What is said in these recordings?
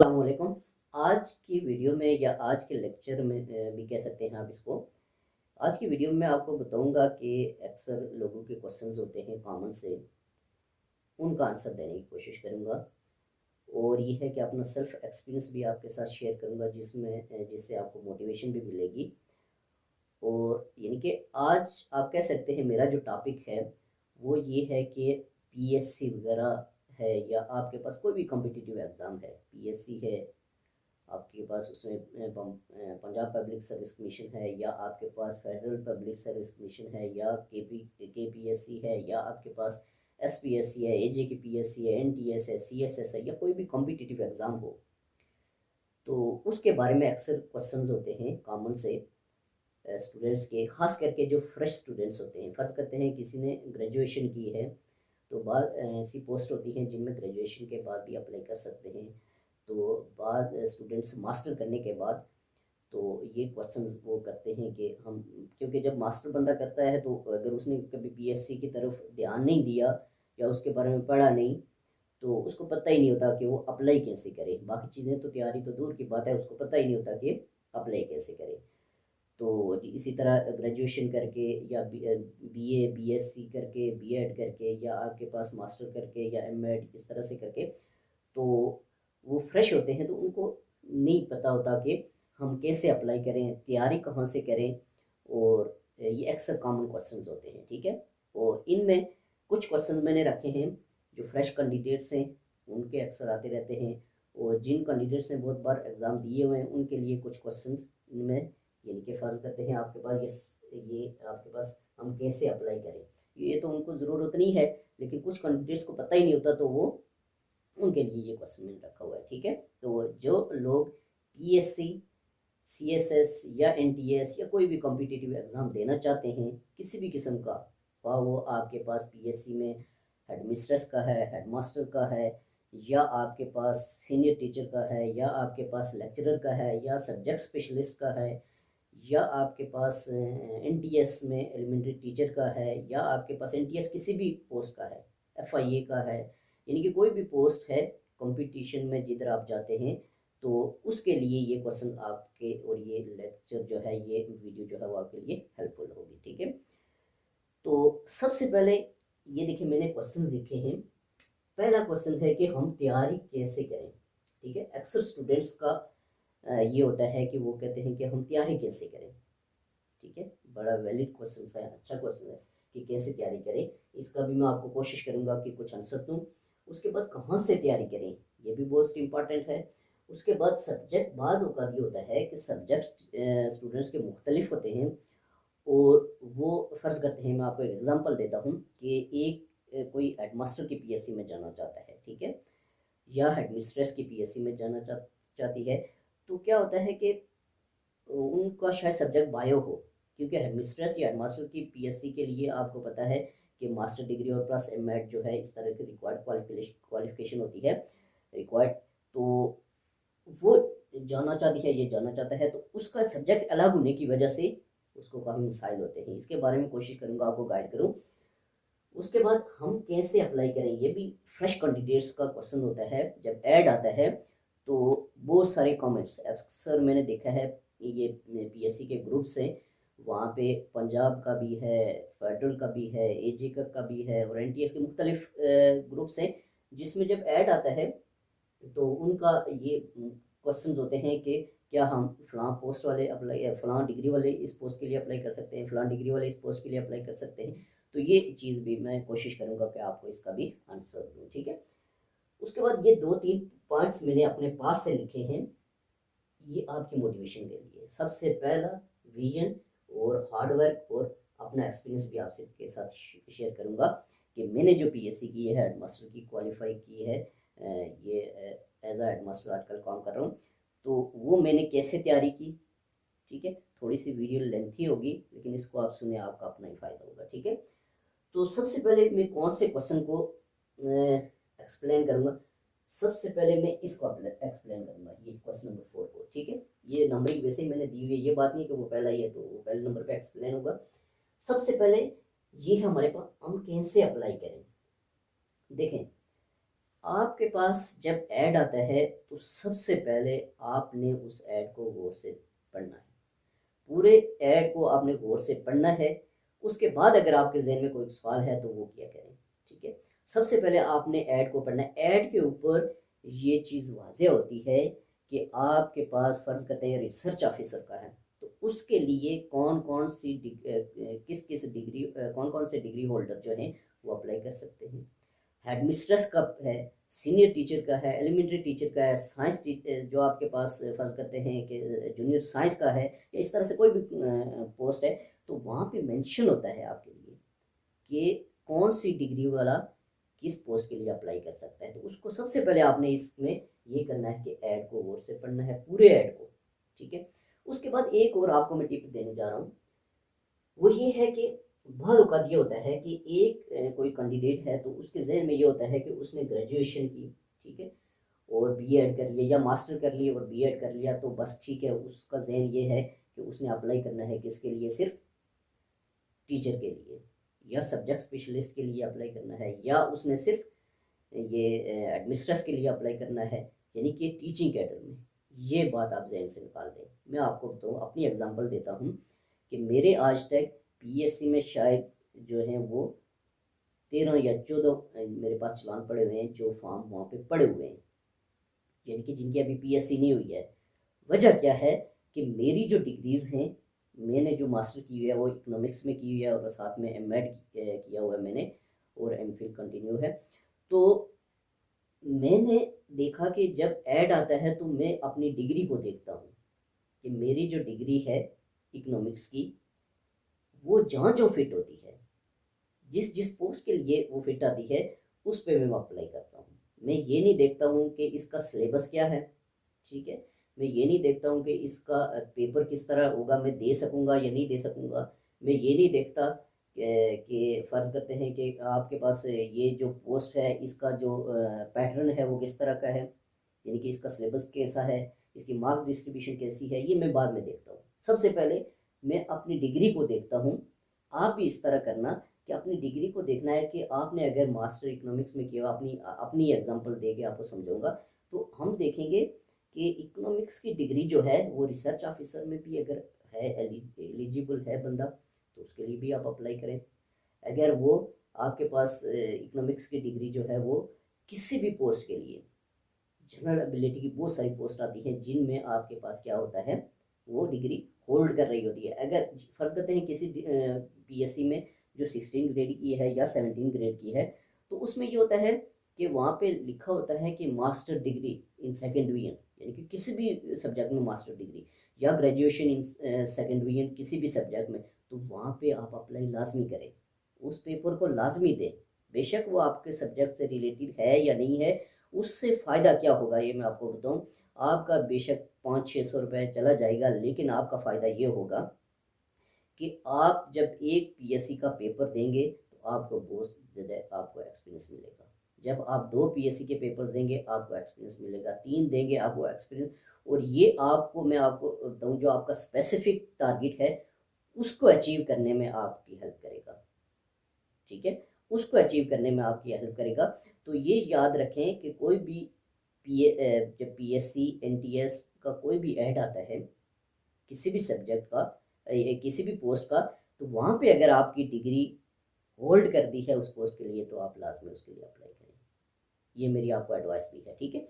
अस्सलाम वालेकुम। आज की वीडियो में या आज के लेक्चर में भी कह सकते हैं आप इसको। आज की वीडियो में मैं आपको बताऊंगा कि अक्सर लोगों के क्वेश्चंस होते हैं कॉमन से, उनका आंसर देने की कोशिश करूंगा। और ये है कि अपना सेल्फ एक्सपीरियंस भी आपके साथ शेयर करूंगा जिससे आपको मोटिवेशन भी मिलेगी। और यानी कि आज आप कह सकते हैं मेरा जो टॉपिक है वो ये है कि पीएससी वगैरह है या आपके पास कोई भी कॉम्पिटिटिव एग्ज़ाम है, पीएससी है आपके पास, उसमें पंजाब पब्लिक सर्विस कमीशन है, या आपके पास फेडरल पब्लिक सर्विस कमीशन है, या केपीएससी है, या आपके पास एसपीएससी है, एजेकेपीएससी है, एनटीएस है, सीएसएस है, या कोई भी कॉम्पिटिटिव एग्ज़ाम हो, तो उसके बारे में अक्सर क्वेश्चंस होते हैं कॉमन से स्टूडेंट्स के, ख़ास करके जो फ्रेश स्टूडेंट्स होते हैं। फ़र्ज़ करते हैं किसी ने ग्रेजुएशन की है, तो बाद ऐसी पोस्ट होती हैं जिनमें ग्रेजुएशन के बाद भी अप्लाई कर सकते हैं। तो बाद स्टूडेंट्स मास्टर करने के बाद तो ये क्वेश्चंस वो करते हैं कि हम, क्योंकि जब मास्टर बंदा करता है तो अगर उसने कभी पीएससी की तरफ ध्यान नहीं दिया या उसके बारे में पढ़ा नहीं, तो उसको पता ही नहीं होता कि वो अप्लाई कैसे करे। बाकी चीज़ें तो तैयारी तो दूर की बात है, उसको पता ही नहीं होता कि अप्लाई कैसे करे। तो इसी तरह ग्रेजुएशन करके या बीए बीएससी करके बीएड करके या आपके पास मास्टर करके या एमएड इस तरह से करके, तो वो फ्रेश होते हैं, तो उनको नहीं पता होता कि हम कैसे अप्लाई करें, तैयारी कहाँ से करें। और ये अक्सर कॉमन क्वेश्चंस होते हैं, ठीक है। और इनमें कुछ क्वेश्चन मैंने रखे हैं जो फ्रेश कैंडिडेट्स हैं उनके अक्सर आते रहते हैं, और जिन कैंडिडेट्स ने बहुत बार एग्ज़ाम दिए हुए हैं उनके लिए कुछ क्वेश्चंस इनमें, यानी कि फ़र्ज़ करते हैं आपके पास ये आपके पास हम कैसे अप्लाई करें, ये तो उनको ज़रूरत नहीं है, लेकिन कुछ कैंडिडेट्स को पता ही नहीं होता, तो वो उनके लिए ये क्वेश्चन मैंने रखा हुआ है, ठीक है। तो जो लोग पीएससी, सीएसएस या एनटीएस या कोई भी कॉम्पिटिटिव एग्ज़ाम देना चाहते हैं किसी भी किस्म का, वह वो आपके पास पीएससी में हेडमिस्ट्रेस का है, हेडमास्टर का है, या आपके पास सीनियर टीचर का है, या आपके पास लेक्चरर का है, या सब्जेक्ट स्पेशलिस्ट का है, या आपके पास एनटीएस में एलिमेंट्री टीचर का है, या आपके पास एनटीएस किसी भी पोस्ट का है, एफआईए का है, यानी कि कोई भी पोस्ट है कंपटीशन में जिधर आप जाते हैं, तो उसके लिए ये क्वेश्चन आपके, और ये लेक्चर जो है, ये वीडियो जो है वो आपके लिए हेल्पफुल होगी, ठीक है। तो सबसे पहले ये देखिए मैंने क्वेश्चन लिखे हैं। पहला क्वेश्चन है कि हम तैयारी कैसे करें, ठीक है। अक्सर स्टूडेंट्स का ये होता है कि वो कहते हैं कि हम तैयारी कैसे करें, ठीक है। बड़ा वैलिड क्वेश्चन है, अच्छा क्वेश्चन है कि कैसे तैयारी करें। इसका भी मैं आपको कोशिश करूंगा कि कुछ आंसर दूं। उसके बाद कहाँ से तैयारी करें, ये भी बहुत इंपॉर्टेंट है। उसके बाद सब्जेक्ट, बाद का ये होता है कि सब्जेक्ट स्टूडेंट्स के मुख्तलिफ होते हैं, और वो फ़र्ज़ करते हैं, मैं आपको एक एग्जांपल देता हूँ कि एक कोई हेडमास्टर की पीएससी में जाना चाहता है, ठीक है, या हेडमिस्ट्रेस की पीएससी में जाना चाहती है, तो क्या होता है कि उनका शायद सब्जेक्ट बायो हो, क्योंकि हेडमिस्ट्रेस या हेडमास्टर की पीएससी के लिए आपको पता है कि मास्टर डिग्री और प्लस एमएड जो है, इस तरह की रिक्वायर्ड क्वालिफिकेशन होती है रिक्वायर्ड। तो वो जाना चाहती है, ये जाना चाहता है, तो उसका सब्जेक्ट अलग होने की वजह से उसको काफ़ी मसाइल होते हैं। इसके बारे में कोशिश करूँगा आपको गाइड करूँ। उसके बाद हम कैसे अप्लाई करें, ये भी फ्रेश कैंडिडेट्स का क्वेश्चन होता है। जब ऐड आता है तो बहुत सारे कमेंट्स अक्सर मैंने देखा है, ये पीएससी के ग्रुप्स हैं, वहाँ पे पंजाब का भी है, फेडरल का भी है, एजे का भी है, और एनटीएस के मुख्तलिफ ग्रुप्स हैं, जिसमें जब ऐड आता है तो उनका ये क्वेश्चन होते हैं कि क्या हम फ़लाँ पोस्ट वाले अप्लाई, फ़लाँ डिग्री वाले इस पोस्ट के लिए अप्लाई कर सकते हैं, फ़लाँ डिग्री वाले इस पोस्ट के लिए अप्लाई कर सकते हैं। तो ये चीज़ भी मैं कोशिश करूँगा कि आपको इसका भी आंसर दूँ, ठीक है। उसके बाद ये 2-3 पॉइंट्स मैंने अपने पास से लिखे हैं, ये आपकी मोटिवेशन के लिए। सबसे पहला विज़न और हार्ड वर्क, और अपना एक्सपीरियंस भी आपसे के साथ शेयर करूँगा कि मैंने जो पीएससी की है, हेडमास्टर की क्वालिफ़ाई की है, ये एज़ अ हेडमास्टर आजकल काम कर रहा हूँ, तो वो मैंने कैसे तैयारी की, ठीक है। थोड़ी-सी वीडियो लेंथी होगी, लेकिन इसको आप सुने, आपका अपना ही फ़ायदा होगा, ठीक है। तो सबसे पहले मैं कौन से क्वेश्चन को एक्सप्लेन करूँगा। सबसे पहले मैं इसको एक्सप्लेन करूँगा, ये क्वेश्चन नंबर 4 को, ठीक है। ये नंबरिंग वैसे ही मैंने दी हुई है, ये बात नहीं कि वो पहला ही है तो वो पहले नंबर पे एक्सप्लेन होगा। सबसे पहले ये है हमारे पास, हम कैसे अप्लाई करें। देखें, आपके पास जब ऐड आता है तो सबसे पहले आपने उस ऐड को गौर से पढ़ना है। पूरे ऐड को आपने गौर से पढ़ना है। उसके बाद अगर आपके जहन में कोई सवाल है तो वो किया करें। ठीक है, सबसे पहले आपने ऐड को पढ़ना है। ऐड के ऊपर ये चीज़ वाज़ेह होती है कि आपके पास फ़र्ज़ करते हैं रिसर्च ऑफिसर का है, तो उसके लिए कौन कौन सी किस किस डिग्री कौन कौन से डिग्री होल्डर जो हैं वो अप्लाई कर सकते हैं। हेडमिस्ट्रेस का है, सीनियर टीचर का है, एलिमेंट्री टीचर का है, साइंस जो आपके पास फ़र्ज़ करते हैं कि जूनियर साइंस का है, या इस तरह से कोई भी पोस्ट है, तो वहाँ पे मेंशन होता है आपके लिए कि कौन सी डिग्री वाला किस पोस्ट के लिए अप्लाई कर सकता है। तो उसको सबसे पहले आपने इसमें ये करना है कि ऐड को गौर से पढ़ना है, पूरे ऐड को। ठीक है, उसके बाद एक और आपको मैं टिप देने जा रहा हूँ, वो ये है कि बहुत औक़ात ये होता है कि एक कोई कैंडिडेट है तो उसके ज़हन में ये होता है कि उसने ग्रेजुएशन की, ठीक है, और बीएड कर लिया या मास्टर कर लिया और बीएड कर लिया तो बस ठीक है, उसका ज़हन ये है कि उसने अप्लाई करना है किसके लिए, सिर्फ टीचर के लिए या सब्जेक्ट स्पेशलिस्ट के लिए अप्लाई करना है, या उसने सिर्फ ये एडमिनिस्ट्रेस के लिए अप्लाई करना है, यानी कि टीचिंग कैडर में। ये बात आप जहन से निकाल दें। मैं आपको बताऊँ, अपनी एग्जांपल देता हूँ कि मेरे आज तक पीएससी में शायद जो है वो 13 या 14 मेरे पास चलान पड़े हुए हैं, जो फॉर्म वहाँ पे पड़े हुए हैं, यानी कि जिनकी अभी पीएससी नहीं हुई है। वजह क्या है कि मेरी जो डिग्रीज़ हैं, मैंने जो मास्टर की हुई है वो इकोनॉमिक्स में की हुई है और साथ में एमएड किया हुआ है मैंने, और एमफिल कंटिन्यू है। तो मैंने देखा कि जब ऐड आता है तो मैं अपनी डिग्री को देखता हूँ कि मेरी जो डिग्री है इकोनॉमिक्स की, वो जहाँ जो फिट होती है, जिस जिस पोस्ट के लिए वो फिट आती है, उस पे मैं अप्लाई करता हूँ। मैं ये नहीं देखता हूँ कि इसका सिलेबस क्या है, ठीक है? मैं ये नहीं देखता हूँ कि इसका पेपर किस तरह होगा, मैं दे सकूँगा या नहीं दे सकूँगा। मैं ये नहीं देखता कि फ़र्ज़ करते हैं कि आपके पास ये जो पोस्ट है, इसका जो पैटर्न है वो किस तरह का है, यानी कि इसका सिलेबस कैसा है, इसकी मार्क डिस्ट्रीब्यूशन कैसी है, ये मैं बाद में देखता हूँ। सबसे पहले मैं अपनी डिग्री को देखता हूँ। आप भी इस तरह करना कि अपनी डिग्री को देखना है कि आपने अगर मास्टर इकोनॉमिक्स में किया, अपनी अपनी एग्जांपल दे के आपको समझाऊंगा, तो हम देखेंगे कि इकोनॉमिक्स की डिग्री जो है वो रिसर्च ऑफिसर में भी अगर है, एलिजिबल है बंदा, तो उसके लिए भी आप अप्लाई करें। अगर वो आपके पास इकोनॉमिक्स की डिग्री जो है वो किसी भी पोस्ट के लिए, जनरल एबिलिटी की बहुत सारी पोस्ट आती हैं जिनमें आपके पास क्या होता है, वो डिग्री होल्ड कर रही होती है। अगर फर्ज करते हैं किसी पीएससी में जो 16 ग्रेड की है या 17 ग्रेड की है, तो उसमें ये होता है कि वहाँ पे लिखा होता है कि master degree in second division, यानी कि किसी भी सब्जेक्ट में मास्टर डिग्री, या ग्रेजुएशन इन सेकेंड डिवीजन किसी भी सब्जेक्ट में, तो वहाँ पे आप अप्लाई लाजमी करें, उस पेपर को लाजमी दें। बेशक वो आपके सब्जेक्ट से रिलेटेड है या नहीं है, उससे फ़ायदा क्या होगा ये मैं आपको बताऊँ। आपका बेशक 500-600 रुपये चला जाएगा, लेकिन आपका फ़ायदा ये होगा कि आप जब एक पीएससी का पेपर देंगे तो आपको बहुत ज़्यादा आपको एक्सपीरियंस मिलेगा। जब आप 2 पीएससी के पेपर्स देंगे आपको एक्सपीरियंस मिलेगा, 3 देंगे आपको एक्सपीरियंस, और ये आपको मैं आपको बताऊँ, जो आपका स्पेसिफिक टारगेट है उसको अचीव करने में आपकी हेल्प करेगा। ठीक है? उसको अचीव करने में आपकी हेल्प करेगा। तो ये याद रखें कि कोई भी जब पीएससी, एनटीएस का कोई भी ऐड आता है, किसी भी सब्जेक्ट का किसी भी पोस्ट का, तो वहाँ पे अगर आपकी डिग्री होल्ड कर दी है उस पोस्ट के लिए, तो आप लाज़मी उसके लिए अप्लाई करें। ये मेरी आपको एडवाइस भी है, ठीक है?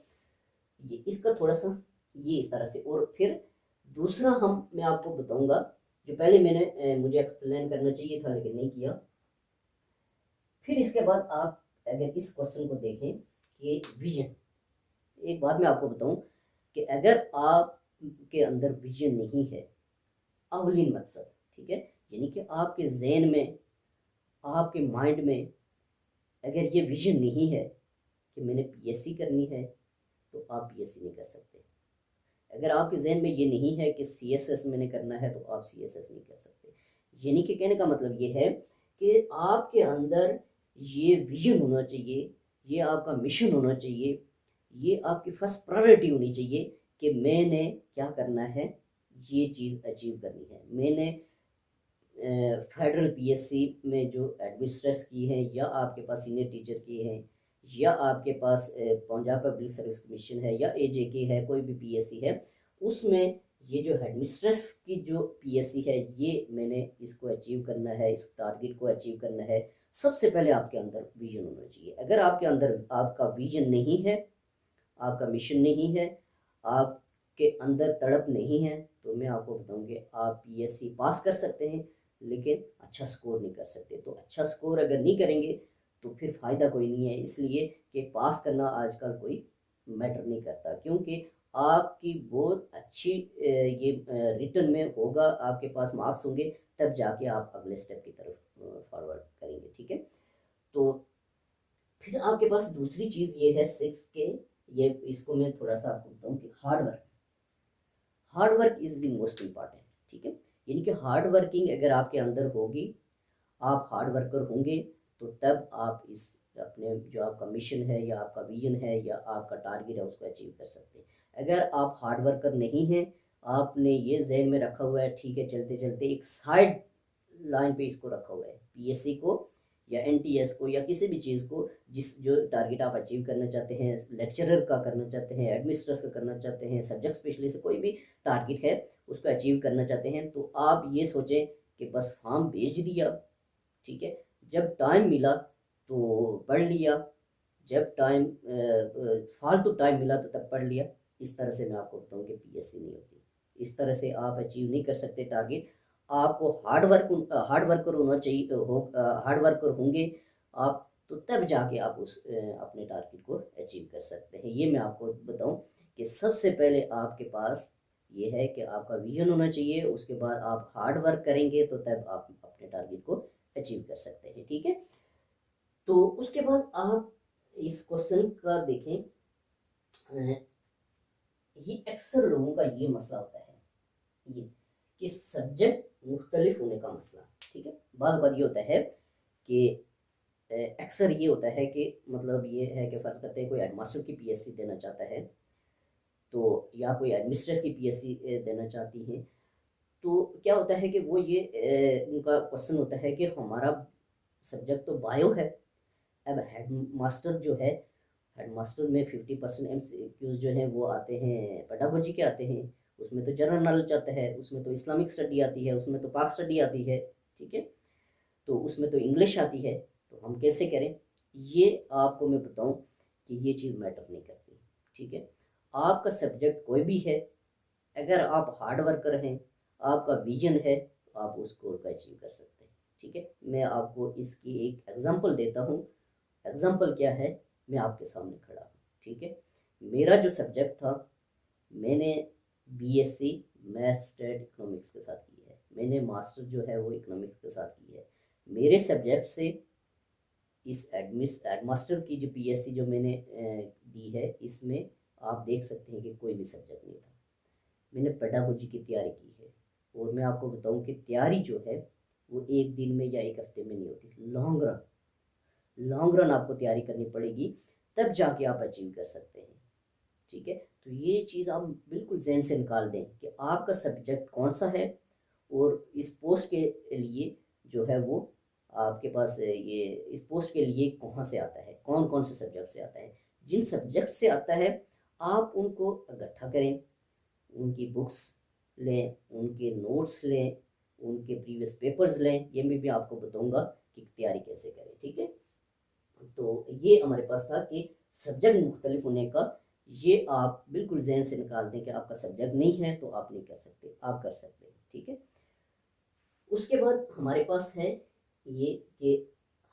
ये इसका थोड़ा-सा ये इस तरह से, और फिर दूसरा मैं आपको बताऊँगा, जो पहले मुझे एक्सप्लेन करना चाहिए था लेकिन नहीं किया। फिर इसके बाद आप अगर इस क्वेश्चन को देखें कि विजन, एक बात मैं आपको बताऊं कि अगर आपके अंदर विजन नहीं है, अवलिन मकसद, ठीक है, यानी कि आपके जहन में, आपके माइंड में अगर ये विजन नहीं है कि मैंने पीएससी करनी है, तो आप पीएससी नहीं कर सकते। अगर आपके जहन में ये नहीं है कि सीएसएस मैंने करना है, तो आप सीएसएस नहीं कर सकते। यानी कि कहने का मतलब ये है कि आपके अंदर ये विजन होना चाहिए, ये आपका मिशन होना चाहिए, ये आपकी फर्स्ट प्रायोरिटी होनी चाहिए कि मैंने क्या करना है, ये चीज़ अचीव करनी है। मैंने फेडरल पीएससी में जो एडमिनिस्ट्रेट्स की हैं, या आपके पास सीनियर टीचर की हैं, या आपके पास पंजाब पब्लिक सर्विस कमीशन है या AJK है, कोई भी PSC है, उसमें ये जो हेडमिस्ट्रेस की जो PSC है, ये मैंने इसको अचीव करना है, इस टारगेट को अचीव करना है। सबसे पहले आपके अंदर विजन होना चाहिए। अगर आपके अंदर आपका विजन नहीं है, आपका मिशन नहीं है, आपके अंदर तड़प नहीं है, तो मैं आपको बताऊंगी आप PSC पास कर सकते हैं लेकिन अच्छा स्कोर नहीं कर सकते। तो अच्छा स्कोर अगर नहीं करेंगे तो फिर फ़ायदा कोई नहीं है, इसलिए कि पास करना आजकल कोई मैटर नहीं करता, क्योंकि आपकी बहुत अच्छी ये रिटर्न में होगा, आपके पास मार्क्स होंगे, तब जाके आप अगले स्टेप की तरफ फॉरवर्ड करेंगे। ठीक है, तो फिर आपके पास दूसरी चीज़ ये है 6 के, ये इसको मैं थोड़ा सा आपको बताऊँ कि hard work is the most important. ठीक है, यानी कि हार्ड वर्किंग अगर आपके अंदर होगी, आप हार्ड वर्कर होंगे, तो तब आप इस अपने जो आपका मिशन है या आपका विजन है या आपका टारगेट है उसको अचीव कर सकते हैं। अगर आप हार्ड वर्कर नहीं हैं, आपने ये जहन में रखा हुआ है ठीक है चलते चलते एक साइड लाइन पे इसको रखा हुआ है, PSC को या NTS को या किसी भी चीज़ को, जिस जो टारगेट आप अचीव करना चाहते हैं, लेक्चरर का करना चाहते हैं, एडमिनिस्ट्रेटर का करना चाहते हैं, सब्जेक्ट स्पेशलिस्ट कोई भी टारगेट है उसको अचीव करना चाहते हैं, तो आप ये सोचें कि बस फॉर्म भेज दिया, ठीक है, जब टाइम मिला तो पढ़ लिया, जब टाइम फालतू टाइम मिला तो तब पढ़ लिया। इस तरह से मैं आपको बताऊं कि PSC नहीं होती, इस तरह से आप अचीव नहीं कर सकते टारगेट। आपको हार्ड वर्कर होना चाहिए, हार्ड वर्कर होंगे आप, तो तब जाके आप उस अपने टारगेट को अचीव कर सकते हैं। ये मैं आपको बताऊं कि सबसे पहले आपके पास ये है कि आपका विजन होना चाहिए, उसके बाद आप हार्ड वर्क करेंगे तो तब आप अपने टारगेट को अचीव कर सकते हैं। ठीक है, तो उसके बाद आप इस क्वेश्चन का देखें, ये अक्सर लोगों का ये मसला होता है, ये कि सब्जेक्ट मुख्तलिफ होने का मसला। ठीक है, बात बात ये होता है कि अक्सर ये होता है कि मतलब ये है कि फ़र्ज़ करते हैं कोई हेडमास्टर की PSC देना चाहता है, तो या कोई एडमिनिस्ट्रेटर की PSC देना चाहती है, तो क्या होता है कि वो ये उनका क्वेश्चन होता है कि हमारा सब्जेक्ट तो बायो है, अब हेड मास्टर जो है, हेड मास्टर में 50% MCQs जो हैं वो आते हैं पेडागोजी के आते हैं, उसमें तो जनरल नॉलेज आता है, उसमें तो इस्लामिक स्टडी आती है, उसमें तो पाक स्टडी आती है। ठीक है, तो उसमें तो इंग्लिश आती है, तो हम कैसे करें? ये आपको मैं बताऊं कि ये चीज़ मैटर नहीं करती। ठीक है, आपका सब्जेक्ट कोई भी है, अगर आप हार्ड वर्कर हैं, आपका विजन है, तो आप उस गोल को अचीव कर सकते हैं। ठीक है, मैं आपको इसकी एक एग्जांपल देता हूँ। एग्जांपल क्या है, मैं आपके सामने खड़ा हूँ। ठीक है, मेरा जो सब्जेक्ट था, मैंने BSc मैथ्स स्टेट इकोनॉमिक्स के साथ की है, मैंने मास्टर जो है वो इकोनॉमिक्स के साथ की है। मेरे सब्जेक्ट से इस एडमास्टर की जो PSC जो मैंने दी है, इसमें आप देख सकते हैं कि कोई भी सब्जेक्ट नहीं था। मैंने पेडागोजी की तैयारी की है, और मैं आपको बताऊं कि तैयारी जो है वो एक दिन में या एक हफ्ते में नहीं होती, लॉन्ग रन आपको तैयारी करनी पड़ेगी, तब जाके आप अचीव कर सकते हैं। ठीक है, तो ये चीज़ आप बिल्कुल जहन से निकाल दें कि आपका सब्जेक्ट कौन सा है, और इस पोस्ट के लिए जो है वो आपके पास ये इस पोस्ट के लिए कहाँ से आता है, कौन कौन से सब्जेक्ट से आता है। जिन सब्जेक्ट से आता है आप उनको इकट्ठा करें, उनकी बुक्स लें, उनके नोट्स लें, उनके प्रीवियस पेपर्स लें, ये मैं भी आपको बताऊंगा कि तैयारी कैसे करें। ठीक है, तो ये हमारे पास था कि सब्जेक्ट मुख्तलिफ होने का, ये आप बिल्कुल जहन से निकाल दें कि आपका सब्जेक्ट नहीं है तो आप नहीं कर सकते, आप कर सकते हैं। ठीक है, उसके बाद हमारे पास है ये कि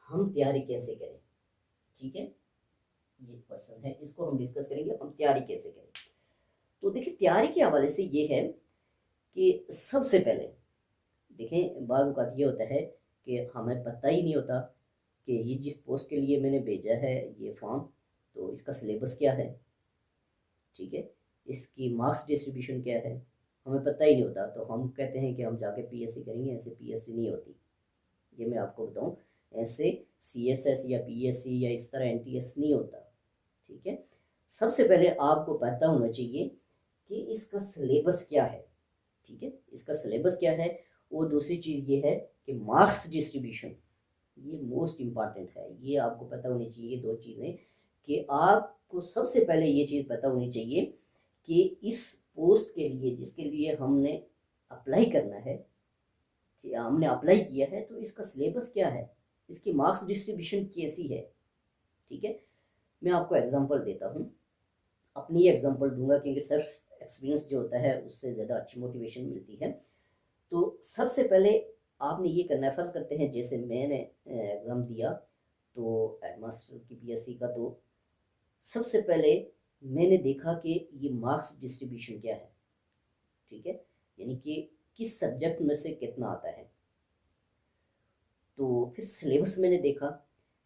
हम तैयारी कैसे करें। ठीक है, ये क्वेश्चन है, इसको हम डिस्कस करेंगे, हम तैयारी कैसे करें। तो देखिए, तैयारी के हवाले से ये है कि सबसे पहले देखें, बाद वक़्त ये होता है कि हमें पता ही नहीं होता कि ये जिस पोस्ट के लिए मैंने भेजा है ये फॉर्म, तो इसका सिलेबस क्या है, ठीक है, इसकी मार्क्स डिस्ट्रीब्यूशन क्या है, हमें पता ही नहीं होता। तो हम कहते हैं कि हम जाके PSC करेंगे, ऐसे PSC नहीं होती। ये मैं आपको बताऊं, ऐसे CSS या PSC या इस तरह NTS नहीं होता। ठीक है, सबसे पहले आपको पता होना चाहिए कि इसका सिलेबस क्या है। ठीक है, इसका सिलेबस क्या है, और दूसरी चीज़ ये है कि मार्क्स डिस्ट्रीब्यूशन, ये मोस्ट इम्पॉर्टेंट है, ये आपको पता होनी चाहिए। ये दो चीज़ें कि आपको सबसे पहले ये चीज़ पता होनी चाहिए कि इस पोस्ट के लिए जिसके लिए हमने अप्लाई करना है, हमने अप्लाई किया है, तो इसका सिलेबस क्या है, इसकी मार्क्स डिस्ट्रीब्यूशन कैसी है। ठीक है, मैं आपको एग्जांपल देता हूँ, अपनी एग्जांपल दूंगा क्योंकि सिर्फ एक्सपीरियंस जो होता है उससे ज़्यादा अच्छी मोटिवेशन मिलती है। तो सबसे पहले आपने ये करना है, फ़र्ज़ करते हैं जैसे मैंने एग्ज़ाम दिया तो हेडमास्टर की पीएससी का, तो सबसे पहले मैंने देखा कि ये मार्क्स डिस्ट्रीब्यूशन क्या है। ठीक है, यानी कि किस सब्जेक्ट में से कितना आता है। तो फिर सिलेबस मैंने देखा।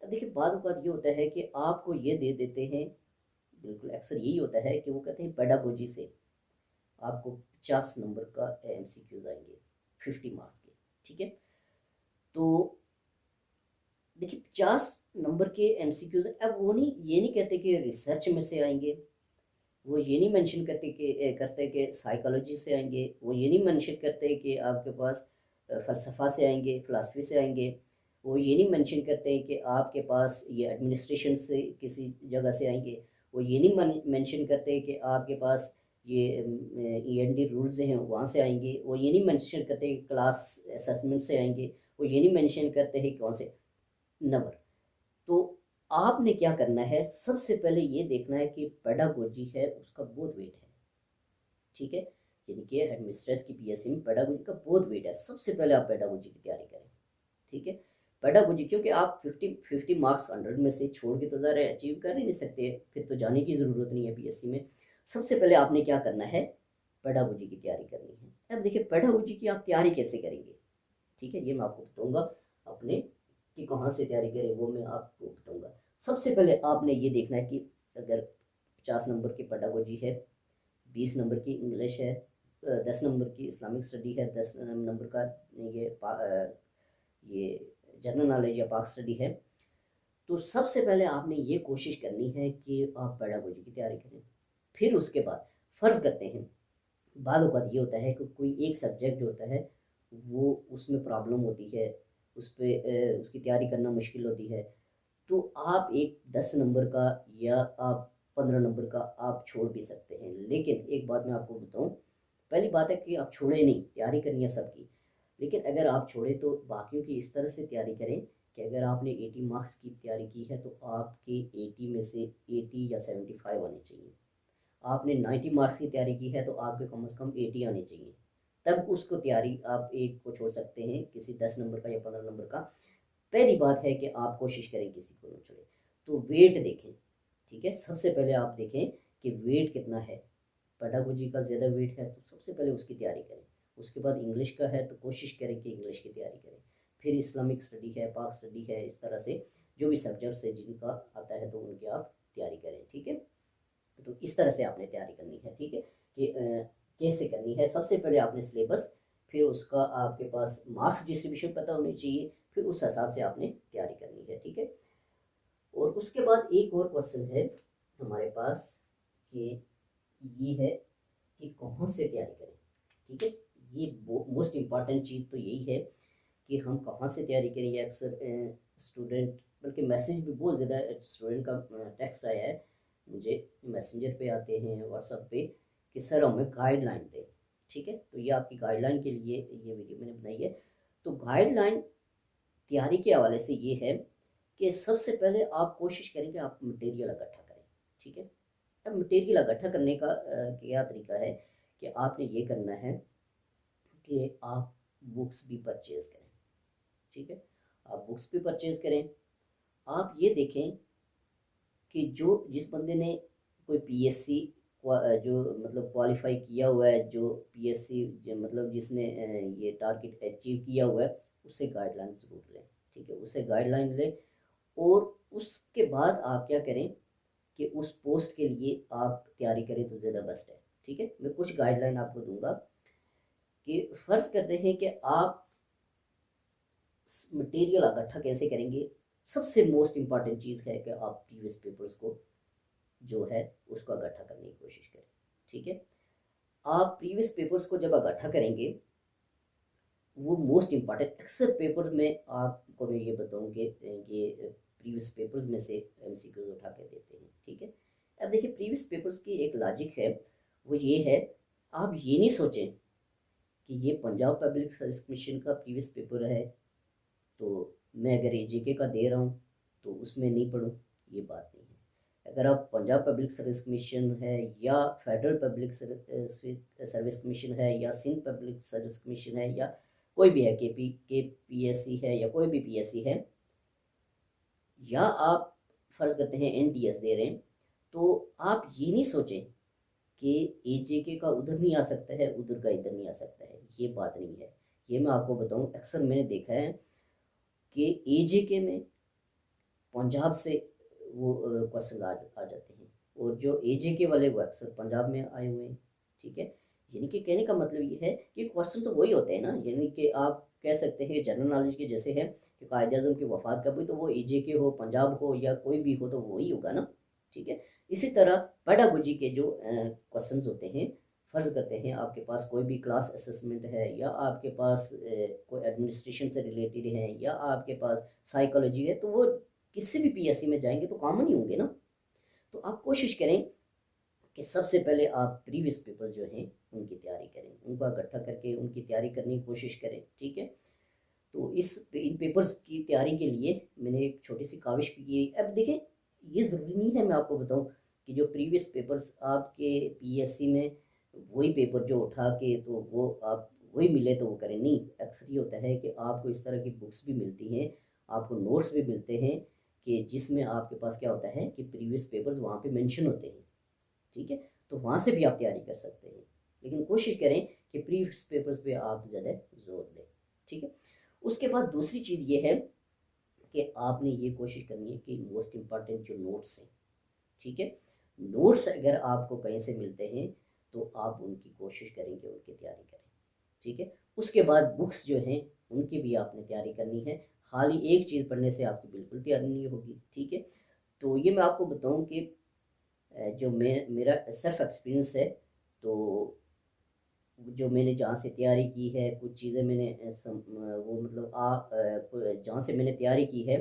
अब देखिए बाद ये होता है कि आपको ये दे देते हैं, बिल्कुल अक्सर यही होता है कि वो कहते हैं पेडागोजी से आपको 50 नंबर का एमसीक्यूज आएंगे 50 मार्क्स के। ठीक है, तो देखिए 50 नंबर के एमसीक्यूज, अब वो नहीं, ये नहीं कहते कि रिसर्च में से आएंगे, वो ये नहीं मेंशन करते कि साइकोलॉजी से आएंगे, वो ये नहीं मेंशन करते कि आपके पास फ़लसफ़ा से आएंगे, फ़िलासफ़ी से आएंगे, वो ये नहीं मेंशन करते कि आपके पास ये एडमिनिस्ट्रेशन से किसी जगह से आएंगे, वो ये नहीं मेंशन करते कि आपके पास ये ईएनडी रूल्स हैं वहाँ से आएंगे, वो ये नहीं मेंशन करते कि क्लास असेसमेंट से आएंगे, वो ये नहीं मेंशन करते हैं कौन से नंबर। तो आपने क्या करना है, सबसे पहले ये देखना है कि पेडागोजी है उसका बहुत वेट है। ठीक है, यानी कि हेडमिस्ट्रेस की पीएससी में पेडागोजी का बहुत वेट है, सबसे पहले आप पेडागोजी की तैयारी करें। ठीक है, पेडागोजी, क्योंकि आप 50 मार्क्स 100 में से छोड़ के तो ज़रा अचीव कर ही नहीं सकते, फिर तो जाने की ज़रूरत नहीं है पीएससी में। सबसे पहले आपने क्या करना है, पेडागोजी की तैयारी करनी है। अब देखिए पेडागोजी की आप तैयारी कैसे करेंगे। ठीक है, ये मैं आपको बताऊंगा अपने कि कहाँ से तैयारी करें, वो मैं आपको बताऊंगा। सबसे पहले आपने ये देखना है कि अगर 50 नंबर की पेडागोजी है, 20 नंबर की इंग्लिश है, 10 नंबर की इस्लामिक स्टडी है, 10 नंबर का ये जनरल नॉलेज या पाक स्टडी है, तो सबसे पहले आपने ये कोशिश करनी है कि आप पेडागोजी की तैयारी करें। फिर उसके बाद फ़र्ज़ करते हैं, बाद औक़ात ये होता है कि कोई एक सब्जेक्ट जो होता है वो उसमें प्रॉब्लम होती है, उस पे उसकी तैयारी करना मुश्किल होती है, तो आप एक 10 नंबर का या आप 15 नंबर का आप छोड़ भी सकते हैं। लेकिन एक बात मैं आपको बताऊँ, पहली बात है कि आप छोड़े नहीं, तैयारी करनी है सबकी। लेकिन अगर आप छोड़े तो बाकियों की इस तरह से तैयारी करें कि अगर आपने 80 मार्क्स की तैयारी की है तो आपके 80 में से 80 या 75 आने चाहिए। आपने 90 मार्क्स की तैयारी की है तो आपके कम से कम 80 आने चाहिए। तब उसको तैयारी आप एक को छोड़ सकते हैं, किसी 10 नंबर का या 15 नंबर का। पहली बात है कि आप कोशिश करें किसी को ना छोड़े। तो वेट देखें। ठीक है, सबसे पहले आप देखें कि वेट कितना है। पेडागोजी का ज़्यादा वेट है तो सबसे पहले उसकी तैयारी करें। उसके बाद इंग्लिश का है तो कोशिश करें कि इंग्लिश की तैयारी करें। फिर इस्लामिक स्टडी है, पाक स्टडी है, इस तरह से जो भी सब्जेक्ट्स है जिनका आता है तो उनकी आप तैयारी करें। ठीक है, तो इस तरह से आपने तैयारी करनी है। ठीक है, कि कैसे करनी है, सबसे पहले आपने सिलेबस, फिर उसका आपके पास मार्क्स डिस्ट्रीब्यूशन पता होनी चाहिए, फिर उस हिसाब से आपने तैयारी करनी है। ठीक है, और उसके बाद एक और क्वेश्चन है हमारे पास कि ये है कि कहाँ से तैयारी करें। ठीक है, ये मोस्ट इम्पॉर्टेंट चीज़ तो यही है कि हम कहाँ से तैयारी करें। ये अक्सर स्टूडेंट, बल्कि मैसेज भी बहुत ज़्यादा स्टूडेंट का टेक्स्ट आया है मुझे, मैसेंजर पे आते हैं, व्हाट्सएप पे, कि सर हमें गाइडलाइन दें। ठीक है, तो ये आपकी गाइडलाइन के लिए ये वीडियो मैंने बनाई है। तो गाइडलाइन तैयारी के हवाले से ये है कि सबसे पहले आप कोशिश करें कि आप मटेरियल इकट्ठा करें। ठीक है, अब मटेरियल इकट्ठा करने का क्या तरीका है कि आपने ये करना है कि आप बुक्स भी परचेज़ करें। ठीक है, आप बुक्स भी परचेज़ करें। आप ये देखें कि जो जिस बंदे ने कोई पीएससी जो मतलब क्वालिफाई किया हुआ है, जो पीएससी मतलब जिसने ये टारगेट अचीव किया हुआ है, उससे गाइडलाइन ज़रूर लें। ठीक है, उससे गाइडलाइन लें और उसके बाद आप क्या करें कि उस पोस्ट के लिए आप तैयारी करें तो ज़्यादा बेस्ट है। ठीक है, मैं कुछ गाइडलाइन आपको दूंगा कि फ़र्ज़ करते हैं कि आप मटेरियल इकट्ठा कैसे करेंगे। सबसे मोस्ट इम्पॉर्टेंट चीज़ है कि आप प्रीवियस पेपर्स को जो है उसको इकट्ठा करने की कोशिश करें। ठीक है, आप प्रीवियस पेपर्स को जब इकट्ठा करेंगे, वो मोस्ट इम्पॉर्टेंट, अक्सर पेपर में आपको मैं ये बताऊँ कि ये प्रीवियस पेपर्स में से एमसीक्यूज उठा के देते हैं। ठीक है, अब देखिए प्रीवियस पेपर्स की एक लॉजिक है, वो ये है, आप ये नहीं सोचें कि ये पंजाब पब्लिक सर्विस कमीशन का प्रीवियस पेपर है तो मैं अगर एजीके का दे रहा हूँ तो उसमें नहीं पढ़ूँ, ये बात नहीं है। अगर आप पंजाब पब्लिक सर्विस कमीशन है या फेडरल पब्लिक सर्विस कमीशन है या सिंध पब्लिक सर्विस कमीशन है या कोई भी है, के पीएससी है या कोई भी पीएससी है, या आप फ़र्ज़ करते हैं एनटीएस दे रहे हैं, तो आप ये नहीं सोचें कि एजेके का उधर नहीं आ सकता है, उधर का इधर नहीं आ सकता है, ये बात नहीं है। ये मैं आपको बताऊं, अक्सर मैंने देखा है कि एजेके में पंजाब से वो क्वेश्चन आ जाते हैं, और जो एजेके वाले वो अक्सर पंजाब में आए हुए हैं। ठीक है, यानी कि कहने का मतलब ये है कि क्वेश्चन तो वही होते हैं ना, यानी कि आप कह सकते हैं जनरल नॉलेज के जैसे है कि कायद आज़म की वफ़ात कब हुई, तो वो एजेके हो, पंजाब हो या कोई भी हो तो वही होगा ना। ठीक है, इसी तरह पेडागोजी के जो क्वेश्चंस होते हैं, फ़र्ज़ करते हैं आपके पास कोई भी क्लास असेसमेंट है या आपके पास कोई एडमिनिस्ट्रेशन से रिलेटेड है या आपके पास साइकोलॉजी है, तो वो किसी भी पीएससी में जाएंगे तो कॉमन ही होंगे ना। तो आप कोशिश करें कि सबसे पहले आप प्रीवियस पेपर जो हैं उनकी तैयारी करें, उनका इकट्ठा करके उनकी तैयारी करने की कोशिश करें। ठीक है, तो इन पेपर्स की तैयारी के लिए मैंने एक छोटी सी काविश भी की। अब देखें, ये ज़रूरी नहीं है, मैं आपको बताऊं कि जो प्रीवियस पेपर्स आपके पीएससी में वही पेपर जो उठा के तो वो आप वही मिले तो वो करें, नहीं। अक्सर ये होता है कि आपको इस तरह की बुक्स भी मिलती हैं, आपको नोट्स भी मिलते हैं कि जिसमें आपके पास क्या होता है कि प्रीवियस पेपर्स वहाँ पे मेंशन होते हैं। ठीक है, तो वहाँ से भी आप तैयारी कर सकते हैं, लेकिन कोशिश करें कि प्रीवियस पेपर्स पे आप ज़्यादा जोर दें। ठीक है, उसके बाद दूसरी चीज़ ये है कि आपने ये कोशिश करनी है कि मोस्ट इम्पॉर्टेंट जो नोट्स हैं, ठीक है, नोट्स अगर आपको कहीं से मिलते हैं तो आप उनकी कोशिश करें कि उनकी तैयारी करें। ठीक है, उसके बाद बुक्स जो हैं उनकी भी आपने तैयारी करनी है, खाली एक चीज़ पढ़ने से आपकी बिल्कुल तैयारी नहीं होगी। ठीक है, तो ये मैं आपको बताऊं कि जो मेरा सेल्फ एक्सपीरियंस है, तो जो मैंने जहाँ से तैयारी की है, कुछ चीज़ें मैंने वो मतलब जहाँ से मैंने तैयारी की है,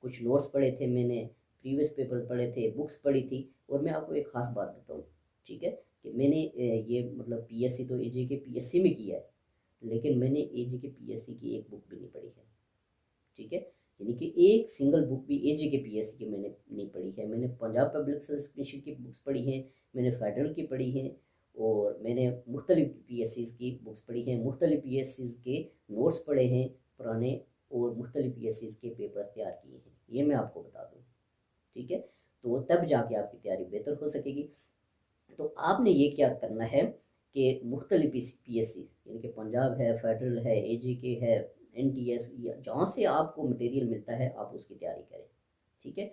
कुछ नोट्स पढ़े थे मैंने, प्रीवियस पेपर्स पढ़े थे, बुक्स पढ़ी थी। और मैं आपको एक ख़ास बात बताऊँ, ठीक है, कि मैंने ये मतलब पीएससी तो एजे के पीएससी में किया है, लेकिन मैंने एजे के पीएससी की एक बुक भी नहीं पढ़ी है। ठीक है, यानी कि एक सिंगल बुक भी एजे के पीएससी की मैंने नहीं पढ़ी है। मैंने पंजाब पब्लिक सर्विस कमीशन की बुक्स पढ़ी हैं, मैंने फेडरल की पढ़ी हैं, और मैंने मुख्तलिफ पीएससीज की बुक्स पढ़ी हैं, मुख्तलिफ पीएससीज के नोट्स पढ़े हैं पुराने, और मुख्तलिफ पीएससीज के पेपर तैयार किए हैं, ये मैं आपको बता दूँ। ठीक है, तो तब जाके आपकी तैयारी बेहतर हो सकेगी। तो आपने ये क्या करना है कि मुख्तलिफ पीएससी यानी कि पंजाब है, फेडरल है, एजीके है, एनटीएस, जहाँ से आपको मटेरियल मिलता है आप उसकी तैयारी करें। ठीक है,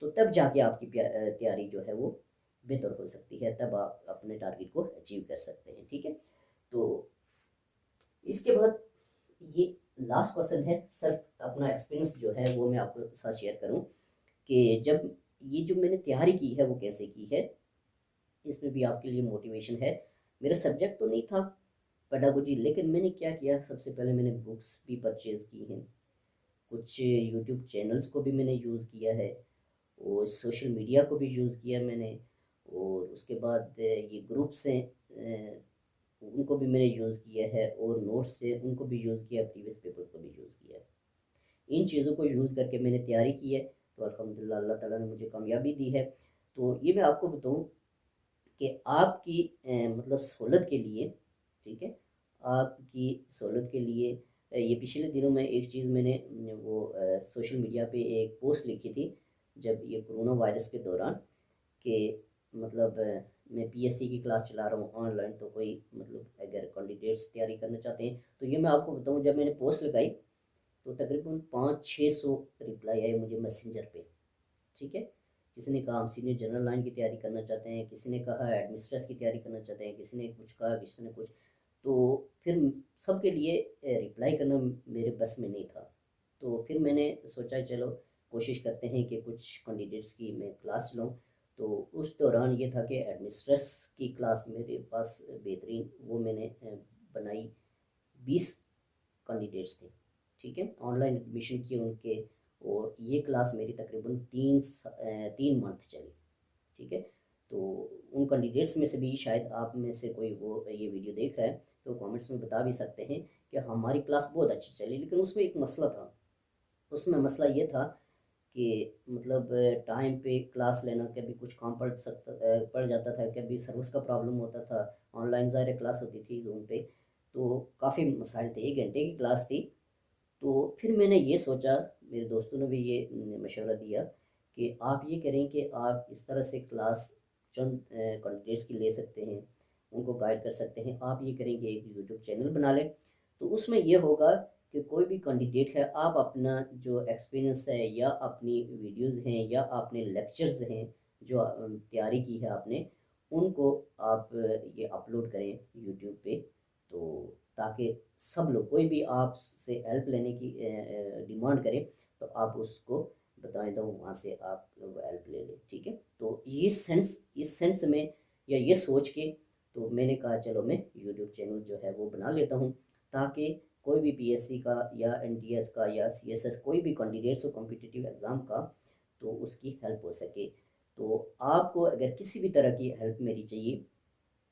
तो तब जाके आपकी तैयारी जो है वो बेहतर हो सकती है, तब आप अपने टारगेट को अचीव कर सकते हैं। ठीक है, तो इसके बाद ये लास्ट क्वेश्चन है, सेल्फ अपना एक्सपीरियंस जो है वो मैं आपके साथ शेयर करूं कि जब ये जो मैंने तैयारी की है वो कैसे की है, इसमें भी आपके लिए मोटिवेशन है। मेरा सब्जेक्ट तो नहीं था पेडागोजी, लेकिन मैंने क्या किया, सबसे पहले मैंने बुक्स भी परचेज़ की हैं, कुछ यूट्यूब चैनल्स को भी मैंने यूज़ किया है, और सोशल मीडिया को भी यूज़ किया मैंने, और उसके बाद ये ग्रुप्स हैं उनको भी मैंने यूज़ किया है, और नोट्स से उनको भी यूज़ किया, प्रीवियस पेपर्स को भी यूज़ किया है। इन चीज़ों को यूज़ करके मैंने तैयारी की है, तो अल्हम्दुलिल्लाह अल्लाह ताला ने मुझे कामयाबी दी है। तो ये मैं आपको बताऊँ कि आपकी मतलब सहूलत के लिए, ठीक है, आपकी सहूलत के लिए ये पिछले दिनों में एक चीज़ मैंने वो सोशल मीडिया पे एक पोस्ट लिखी थी, जब ये कोरोना वायरस के दौरान, कि मतलब मैं पीएससी की क्लास चला रहा हूँ ऑनलाइन, तो कोई मतलब अगर कैंडिडेट्स तैयारी करना चाहते हैं, तो ये मैं आपको बताऊँ, जब मैंने पोस्ट लगाई तो तकरीबन 500-600 रिप्लाई आए मुझे मैसेंजर पे। ठीक है, किसी ने कहा हम सीनियर जनरल लाइन की तैयारी करना चाहते हैं, किसी ने कहा एडमिनिस्ट्रेस की तैयारी करना चाहते हैं, किसी ने कुछ कहा, किसी ने कुछ। तो फिर सबके लिए रिप्लाई करना मेरे बस में नहीं था, तो फिर मैंने सोचा चलो कोशिश करते हैं कि कुछ कैंडिडेट्स की मैं क्लास लूँ। तो उस दौरान ये था कि एडमिनिस्ट्रेस की क्लास मेरे पास बेहतरीन वो मैंने बनाई, 20 कैंडिडेट्स थे। ठीक है, ऑनलाइन एडमिशन किए उनके, और ये क्लास मेरी तकरीबन 3 मंथ चली। ठीक है, तो उन कैंडिडेट्स में से भी शायद आप में से कोई वो ये वीडियो देख रहा है तो कमेंट्स में बता भी सकते हैं कि हमारी क्लास बहुत अच्छी चली, लेकिन उसमें एक मसला था। उसमें मसला ये था कि मतलब टाइम पे क्लास लेना, कभी कुछ काम पड़ जाता था, कभी सर्विस का प्रॉब्लम होता था। ऑनलाइन ज़ाहिर क्लास होती थी जूम पे, तो काफ़ी मसाइल थे। 1 घंटे की क्लास थी। तो फिर मैंने ये सोचा, मेरे दोस्तों ने भी ये मशवरा दिया कि आप ये करें कि आप इस तरह से क्लास चंद कैंडिडेट्स की ले सकते हैं, उनको गाइड कर सकते हैं। आप ये करें कि एक यूट्यूब चैनल बना लें। तो उसमें ये होगा कि कोई भी कैंडिडेट है, आप अपना जो एक्सपीरियंस है या अपनी वीडियोस हैं या अपने लेक्चर्स हैं जो तैयारी की है आपने, उनको आप ये अपलोड करें यूट्यूब पे। तो ताकि सब लोग, कोई भी आपसे हेल्प लेने की डिमांड करे तो आप उसको बताएं, तो वहाँ से आप हेल्प ले लें। ठीक है, तो ये सेंस, इस सेंस में या ये सोच के तो मैंने कहा चलो मैं यूट्यूब चैनल जो है वो बना लेता हूँ, ताकि कोई भी पीएससी का या एनटीएस का या सीएसएस कोई भी कैंडिडेट्स हो कॉम्पिटिटिव एग्ज़ाम का, तो उसकी हेल्प हो सके। तो आपको अगर किसी भी तरह की हेल्प मेरी चाहिए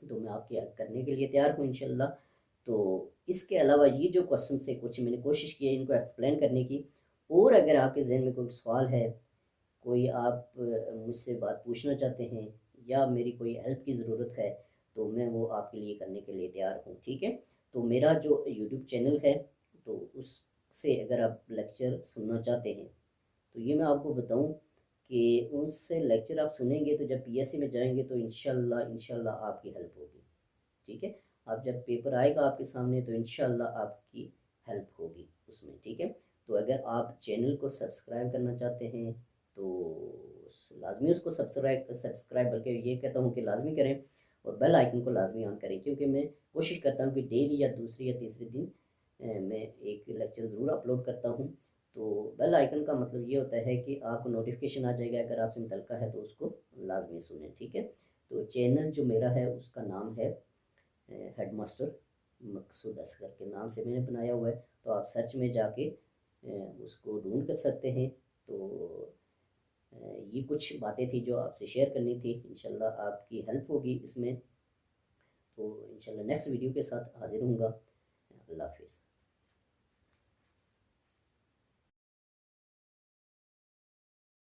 तो मैं आपकी हेल्प करने के लिए तैयार हूँ इंशाल्लाह। तो इसके अलावा ये जो क्वेश्चन से कुछ मैंने कोशिश की है इनको एक्सप्लेन करने की। और अगर आपके जहन में कोई सवाल है, कोई आप मुझसे बात पूछना चाहते हैं या मेरी कोई हेल्प की ज़रूरत है, तो मैं वो आपके लिए करने के लिए तैयार हूँ। ठीक है, तो मेरा जो यूट्यूब चैनल है, तो उससे अगर आप लेक्चर सुनना चाहते हैं तो ये मैं आपको बताऊं कि उनसे लेक्चर आप सुनेंगे तो जब पीएससी में जाएंगे तो इंशाल्लाह इंशाल्लाह आपकी हेल्प होगी। ठीक है, आप जब पेपर आएगा आपके सामने तो इंशाल्लाह आपकी हेल्प होगी उसमें। ठीक है, तो अगर आप चैनल को सब्सक्राइब करना चाहते हैं तो लाजमी उसको सब्सक्राइब सब्सक्राइब बल्कि ये कहता हूँ कि लाजमी करें, और बेल आइकन को लाजमी ऑन करें, क्योंकि मैं कोशिश करता हूँ कि डेली या दूसरे या तीसरे दिन मैं एक लेक्चर ज़रूर अपलोड करता हूँ। तो बेल आइकन का मतलब ये होता है कि आपको नोटिफिकेशन आ जाएगा अगर आपसे मुतल्लिका है तो उसको लाजमी सुनें। ठीक है, तो चैनल जो मेरा है उसका नाम है हेड मास्टर मकसूद असगर के नाम से मैंने बनाया हुआ है। तो आप सर्च में जाके उसको ढूंढ कर सकते हैं। तो ये कुछ बातें थी जो आपसे शेयर करनी थी, इंशाल्लाह आपकी हेल्प होगी इसमें। तो इंशाल्लाह नेक्स्ट वीडियो के साथ हाजिर हूँगा। अल्लाह हाफिज़।